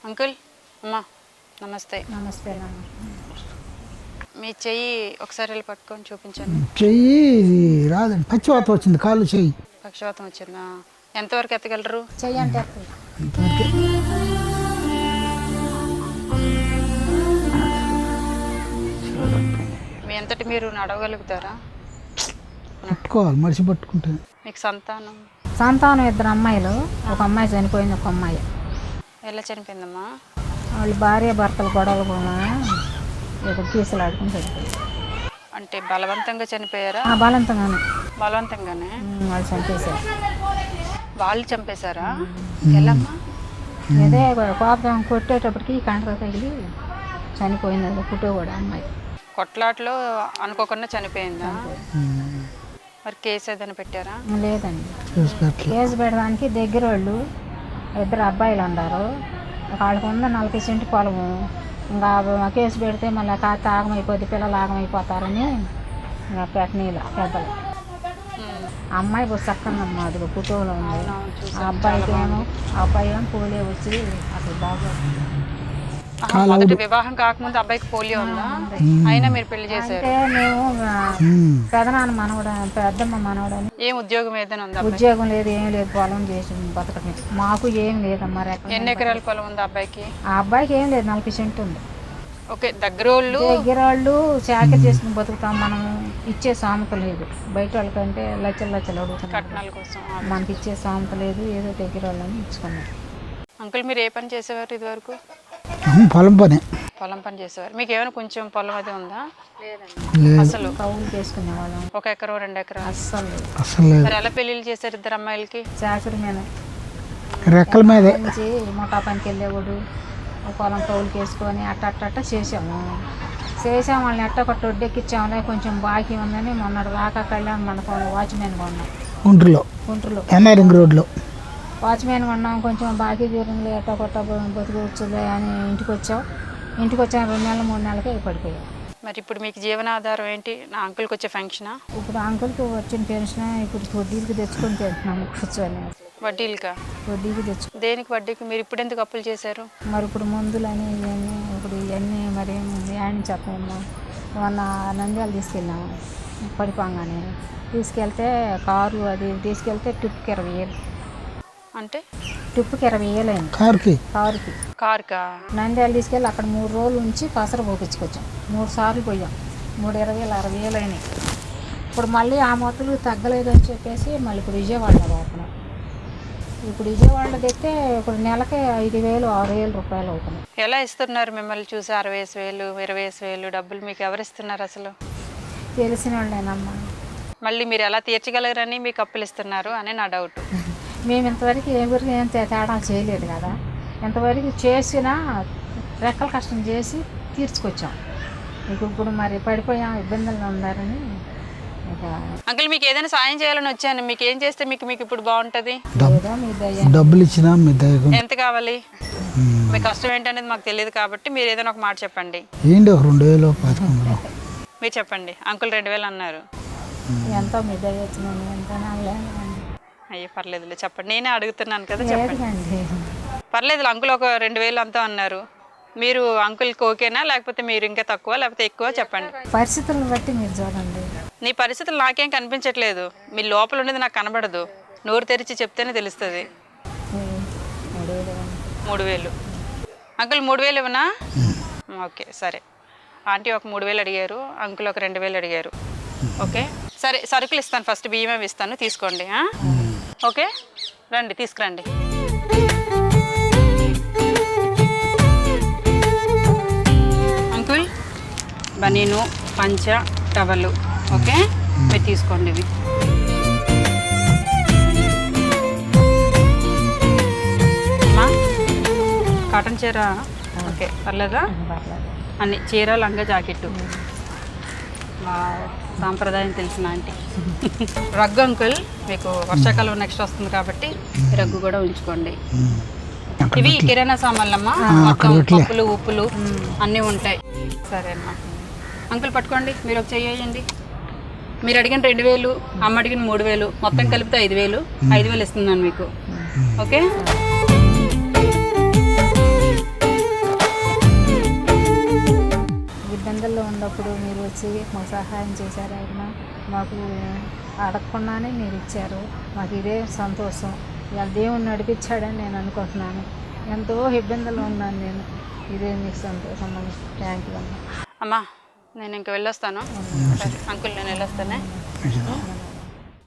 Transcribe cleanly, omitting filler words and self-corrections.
Uncle అమ్మా నమస్తే. నమస్తే. మీ చెయ్యి ఒకసారి వెళ్ళి పట్టుకొని చూపించండి. చెయ్యి రాదండి, పచ్చివాత వచ్చింది కాళ్ళు చెయ్యి. పక్షవాతం వచ్చిందా? ఎంతవరకు ఎత్తగలరు? చెయ్యి అంటే మీ అంతటి మీరు నడవగలుగుతారా? పట్టుకోవాలి, మనిషి పట్టుకుంటే. మీకు సంతానం? సంతానం 2 అమ్మాయిలు, ఒక అమ్మాయి చనిపోయింది, ఒక అమ్మాయి. ఎలా చనిపోయిందమ్మా? వాళ్ళు భార్య భర్తలు గొడవలు కూడా ఇప్పుడు కేసులు ఆడుకుని చనిపోయారు. అంటే బలవంతంగా చనిపోయారా? బలవంతంగానే వాళ్ళు చంపేశారు. వాళ్ళు చంపేశారా? ఎలామ్మా? అదే కోపం కొట్టేటప్పటికి కంటతో తగిలి చనిపోయింది. అది పుట్టే కూడా అమ్మాయి కొట్లాట్లో అనుకోకుండా చనిపోయిందా? మరి కేసు ఏదైనా పెట్టారా? లేదండి, కేసు పెట్టడానికి దగ్గర వాళ్ళు 2 అబ్బాయిలు ఉన్నారు. వాళ్ళకు ఉన్న 40 సెంటు పొలము. ఇంకా కేసు పెడితే మళ్ళీ కాస్త ఆగమైపోద్ది, పిల్లలు ఆగమైపోతారని ఇంకా పెట్టనీల పెద్దలు. అమ్మాయి చక్కనమ్మా, అది ఫోటోలో ఉంది. ఆ అబ్బాయి ఏమో పోలియో వచ్చి అసలు బాగా. మొదటి వివాహం కాకముందు అబ్బాయికి పోలియో ఉందా? అయినా మీరు పెళ్లి చేశారు? అంటే మేము పెదనాన్న మనవడ, పెద్దమ్మ మనవడని. ఏం ఉద్యోగం ఏదైనా ఉందా? ఉద్యోగం లేదు, ఏం లేదు, పొలం చేసి బతకటమే. మాకు ఏం లేదమ్మా. ఎన్ని ఎకరాల పొలం ఉంది అబ్బాయికి? ఆ అబ్బాయికి ఏం లేదు, 40 సెంటు ఉంది. ఓకే, దగ్గర వాళ్ళు చాకరీ చేసుకుని బతుకుతాం. మనం ఇచ్చే సామెత లేదు. బయట వాళ్ళకంటే లచ్చలు అడుగుతాం కట్నాల కోసం. మనకి ఇచ్చే సామెత లేదు. ఏదో దగ్గర వాళ్ళని ఇచ్చుకున్నాం. అంకుల్ మీరు ఏ పని చేసేవారు ఇది వరకు? పొలం పని చేసేవారు. మీకు ఏమైనా కొంచెం పొలం అది ఉందా? అసలు కౌలు చేసుకునేవాళ్ళం. 1 ఎకరం 2 ఎకరాలు అసలు. మరి ఎలా పెళ్లిళ్ళు చేశారు 2 అమ్మాయిలకి? చాకరీ మీద రెక్కల మీద నుంచి ముఠా పనికి వెళ్ళేవాడు. పొలం కౌలుకి వేసుకొని అట్ట చేసాము. వాళ్ళని ఎట్ట ఒక ఒడ్డెక్కిచ్చాములే, కొంచెం బాకీ ఉందని మొన్నటి దాకా కళ్యాణ మండపంలో వాచ్మెన్ కొన్నాం. గుంటూరులో ఎన్ఆర్ఎంగ్ రోడ్లో వాచ్మెన్ కొన్నాం. కొంచెం బాకీ తీరంలో ఎట్ట కొట్ట బతుకువచ్చులే అని ఇంటికి వచ్చాం. 2 నెలలు 3 నెలలకే పడిపోయాం. మరి ఇప్పుడు మీకు జీవనాధారం ఏంటి? నా అంకుల్కి వచ్చే ఫంక్షనా? ఇప్పుడు అంకుల్కి వచ్చిన పెన్షన్ ఇప్పుడు వడ్డీకి తెచ్చుకొని తింటున్నాము కూర్చొని. వడ్డీలకా? వడ్డీకి తెచ్చు. దేనికి వడ్డీకి? మీరు ఇప్పుడు ఎందుకు అప్పులు చేశారు? మరి ఇప్పుడు మందులని ఇవన్నీ మరి ఏమని చెప్పాము. మొన్న నంద్యాల తీసుకెళ్ళాము. పడిపోగానే తీసుకెళ్తే కారు అది తీసుకెళ్తే ట్రిప్కి 20,000. అంటే ట్రిప్కి 20,000 అయింది కారుకి. నంద్యాల తీసుకెళ్ళి అక్కడ 3 రోజుల నుంచి పసరు పోపించుకొచ్చాం. 3 సార్లు పోయాం. 3 20,000 60,000 అయినాయి. ఇప్పుడు మళ్ళీ ఆ మొత్తం తగ్గలేదని చెప్పేసి మళ్ళీ ఇప్పుడు విజయవాడలో పోతున్నాం. ఇప్పుడు విజయవాడలో తెస్తే ఇప్పుడు నెలకి 5,000 6,000 రూపాయలు అవుతున్నాయి. ఎలా ఇస్తున్నారు మిమ్మల్ని చూసి? 60,000 20,000 డబ్బులు మీకు ఎవరు ఇస్తున్నారు అసలు? తెలిసిన వాళ్ళేనమ్మా. మళ్ళీ మీరు ఎలా తీర్చగలరని మీకు అప్పులు ఇస్తున్నారు అని నా డౌట్. మేము ఇంతవరకు ఎవరికి ఏం తేడా చేయలేదు కదా. ఇంతవరకు చేసినా రెక్కల కష్టం చేసి తీర్చుకొచ్చాం. ఇప్పుడు మరి పడిపోయాం, ఇబ్బందులు ఉన్నారని. అంకుల్ మీకు ఏదైనా సాయం చేయాలని వచ్చాను. మీకు ఏం చేస్తే మీకు ఇప్పుడు బాగుంటుంది? డబ్బులు ఇచ్చినా ఎంత కావాలి? మీ కష్టం ఏంటనేది మాకు తెలియదు కాబట్టి మీరు ఏదైనా ఒక మాట చెప్పండి. 2,000 మీరు చెప్పండి. అంకుల్ 2,000 అన్నారు. ఎంతో మీ దయ వచ్చిందని అయ్యో పర్లేదులే, చెప్పండి. నేనే అడుగుతున్నాను కదా, చెప్పండి. పర్లేదు. అంకుల్ ఒక 2,000 అంతా అన్నారు. మీరు అంకుల్కి ఓకేనా, లేకపోతే మీరు ఇంకా తక్కువ లేకపోతే ఎక్కువ చెప్పండి. పరిస్థితులను బట్టి మీరు చూడండి. నీ పరిస్థితులు నాకేం కనిపించట్లేదు. మీ లోపల ఉండేది నాకు కనబడదు. నోరు తెరిచి చెప్తేనే తెలుస్తుంది. 3,000 అంకుల్ 3,000 ఇవ్వనా? ఓకే సరే. ఆంటీ ఒక 3,000 అడిగారు, అంకుల్ ఒక 2,000 అడిగారు. ఓకే సరే, సరుకులు ఇస్తాను. ఫస్ట్ బియ్యం ఇస్తాను, తీసుకోండి. ఓకే రండి, తీసుకురండి. అంకుల్ బనీను పంచ టవలు ఓకే, మీరు తీసుకోండి. ఇవి కాటన్ చీర ఓకే, పర్లేదా? అన్ని చీర లంగా జాకెట్టు సాంప్రదాయం తెలిసిన ఆంటీ. రగ్గు అంకుల్ మీకు వర్షాకాలం నెక్స్ట్ వస్తుంది కాబట్టి రగ్గు కూడా ఉంచుకోండి. ఇవి కిరాణా సామాన్లమ్మా, మొత్తం పప్పులు ఉప్పులు అన్నీ ఉంటాయి. సరే అమ్మా. అంకుల్ పట్టుకోండి, మీరు ఒక చెయ్యండి. మీరు అడిగిన 2,000, అమ్మ అడిగిన 3,000, మొత్తం కలిపితే 5,000. 5,000 ఇస్తున్నాను మీకు. ఓకే మాకు సహాయం చేశారు ఆయన. మాకు అడగకుండానే మీరు ఇచ్చారు. మాకు ఇదే సంతోషం. ఇవాళ దేవుడు నడిపించాడని నేను అనుకుంటున్నాను. ఎంతో ఇబ్బందులు ఉన్నాను నేను. ఇదే మీకు సంతోషం. థ్యాంక్ యూ అమ్మా. అమ్మా నేను ఇంక వెళ్ళొస్తాను. అంకుల్ నేను వెళ్ళొస్తానే.